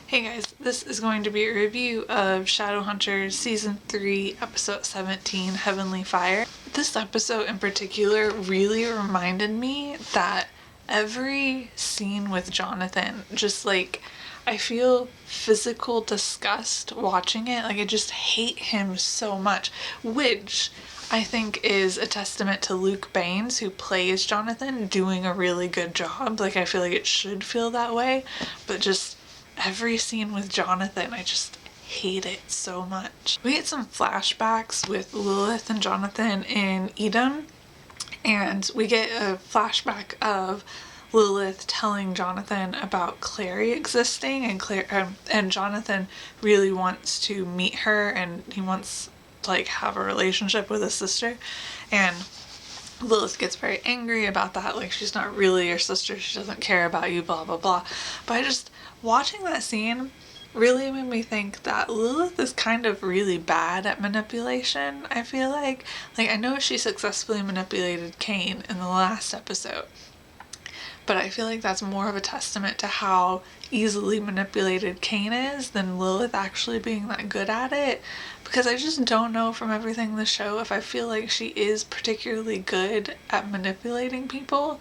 Hey guys, this is going to be a review of Shadowhunters Season 3, Episode 17, Heavenly Fire. This episode in particular really reminded me that every scene with Jonathan, just like, I feel physical disgust watching it. Like, I just hate him so much, which I think is a testament to Luke Baines, who plays Jonathan, doing a really good job. Like, I feel like it should feel that way, but just every scene with Jonathan, I just hate it so much. We get some flashbacks with Lilith and Jonathan in Eden, and we get a flashback of Lilith telling Jonathan about Clary existing, and Jonathan really wants to meet her, and he wants to like have a relationship with his sister, and Lilith gets very angry about that, like, she's not really your sister, she doesn't care about you, blah blah blah. But I just, watching that scene really made me think that Lilith is kind of really bad at manipulation, I feel like. Like, I know she successfully manipulated Cain in the last episode, but I feel like that's more of a testament to how easily manipulated Cain is than Lilith actually being that good at it. Because I just don't know from everything in the show if I feel like she is particularly good at manipulating people,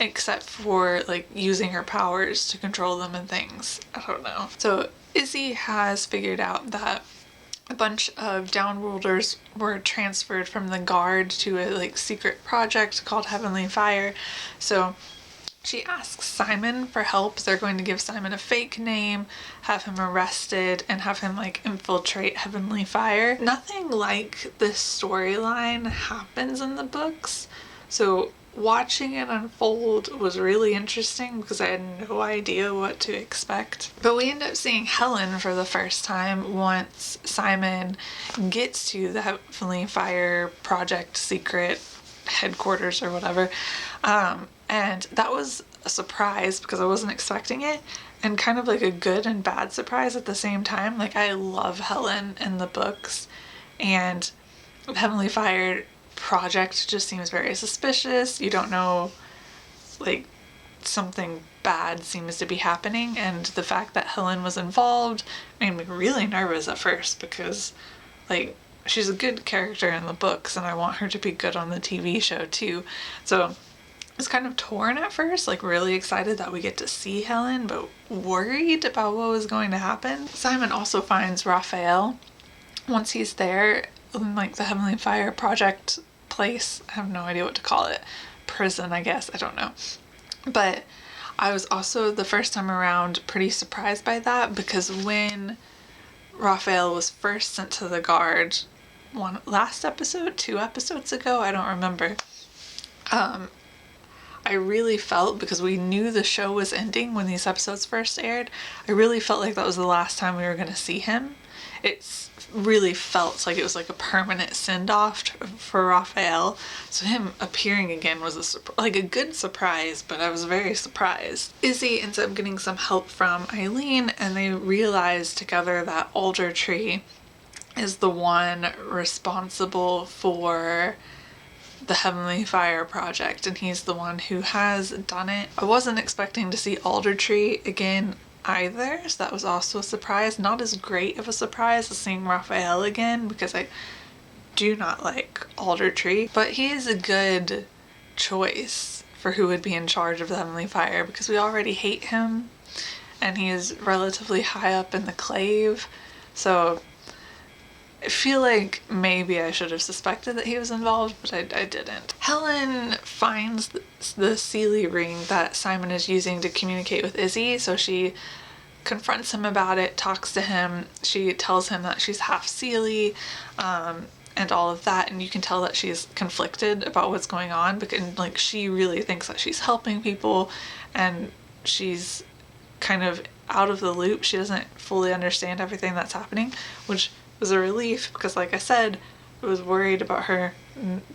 except for like using her powers to control them and things. I don't know. So Izzy has figured out that a bunch of downworlders were transferred from the guard to a like secret project called Heavenly Fire. So she asks Simon for help. They're going to give Simon a fake name, have him arrested, and have him like infiltrate Heavenly Fire. Nothing like this storyline happens in the books, so watching it unfold was really interesting because I had no idea what to expect. But we end up seeing Helen for the first time once Simon gets to the Heavenly Fire Project secret headquarters or whatever. And that was a surprise because I wasn't expecting it, and kind of like a good and bad surprise at the same time. Like, I love Helen in the books, and the Heavenly Fire Project just seems very suspicious. You don't know, like, something bad seems to be happening, and the fact that Helen was involved made me really nervous at first because, like, she's a good character in the books and I want her to be good on the TV show too. So I was kind of torn at first, like really excited that we get to see Helen, but worried about what was going to happen. Simon also finds Raphael once he's there in like the Heavenly Fire Project place. I have no idea what to call it. Prison, I guess. I don't know. But I was also, the first time around, pretty surprised by that, because when Raphael was first sent to the guard, last episode, 2 episodes ago, I don't remember, I really felt, because we knew the show was ending when these episodes first aired, I really felt like that was the last time we were going to see him. It really felt like it was like a permanent send-off for Raphael. So him appearing again was like a good surprise, but I was very surprised. Izzy ends up getting some help from Eileen, and they realize together that Alder Tree is the one responsible for the Heavenly Fire Project, and he's the one who has done it. I wasn't expecting to see Alder Tree again either, so that was also a surprise. Not as great of a surprise as seeing Raphael again, because I do not like Alder Tree, but he is a good choice for who would be in charge of the Heavenly Fire, because we already hate him and he is relatively high up in the clave, so I feel like maybe I should have suspected that he was involved, but I didn't. Helen finds the Seelie ring that Simon is using to communicate with Izzy, so she confronts him about it, talks to him, she tells him that she's half Seelie, and all of that, and you can tell that she's conflicted about what's going on, because like she really thinks that she's helping people, and she's kind of out of the loop. She doesn't fully understand everything that's happening, which was a relief, because like I said, I was worried about her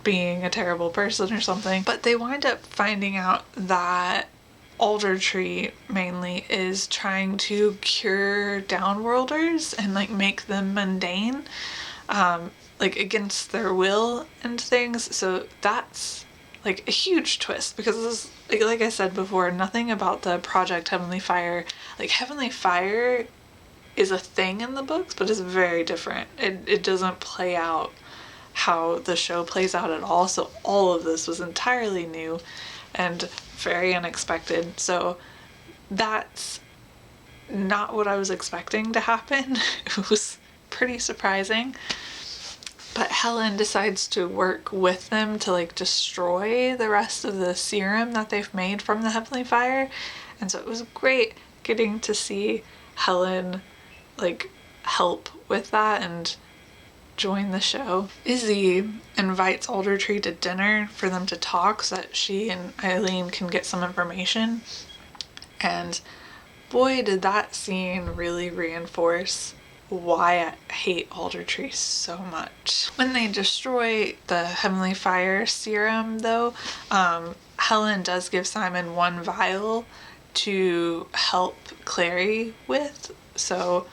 being a terrible person or something. But they wind up finding out that Alder Tree mainly is trying to cure downworlders and like make them mundane, like against their will and things. So that's like a huge twist, because this is, like I said before, nothing about the Project Heavenly Fire, like Heavenly Fire is a thing in the books, but it's very different. It doesn't play out how the show plays out at all. So all of this was entirely new and very unexpected. So that's not what I was expecting to happen. It was pretty surprising. But Helen decides to work with them to like destroy the rest of the serum that they've made from the Heavenly Fire. And so it was great getting to see Helen like help with that and join the show. Izzy invites Aldertree to dinner for them to talk so that she and Eileen can get some information. And boy, did that scene really reinforce why I hate Aldertree so much. When they destroy the Heavenly Fire serum, though, Helen does give Simon one vial to help Clary with, so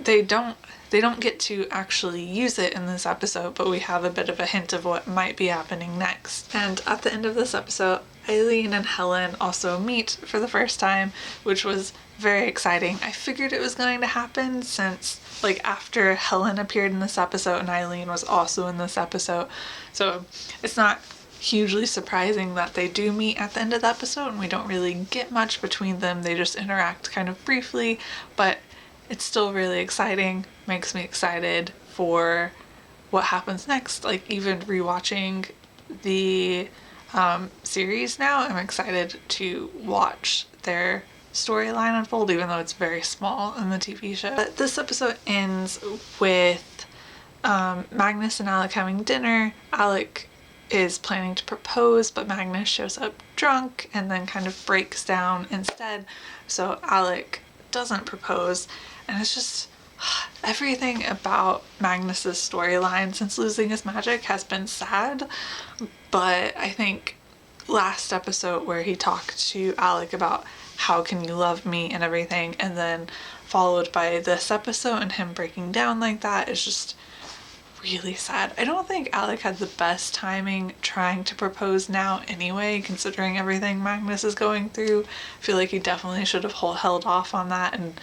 they don't get to actually use it in this episode, but we have a bit of a hint of what might be happening next. And at the end of this episode, Eileen and Helen also meet for the first time, which was very exciting. I figured it was going to happen since, like, after Helen appeared in this episode and Eileen was also in this episode. So it's not hugely surprising that they do meet at the end of the episode and we don't really get much between them. They just interact kind of briefly, but it's still really exciting. Makes me excited for what happens next. Like, even rewatching the series now, I'm excited to watch their storyline unfold, even though it's very small in the TV show. But this episode ends with Magnus and Alec having dinner. Alec is planning to propose, but Magnus shows up drunk and then kind of breaks down instead. So Alec doesn't propose, and it's just everything about Magnus's storyline since losing his magic has been sad. But I think last episode where he talked to Alec about how can you love me and everything, and then followed by this episode and him breaking down like that, is just really sad. I don't think Alec had the best timing trying to propose now anyway, considering everything Magnus is going through. I feel like he definitely should have held off on that and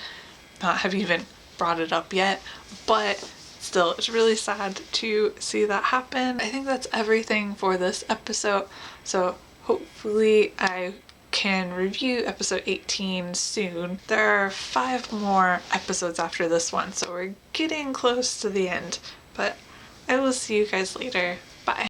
not have even brought it up yet, but still, it's really sad to see that happen. I think that's everything for this episode, so hopefully I can review episode 18 soon. There are 5 more episodes after this one, so we're getting close to the end, but I will see you guys later. Bye.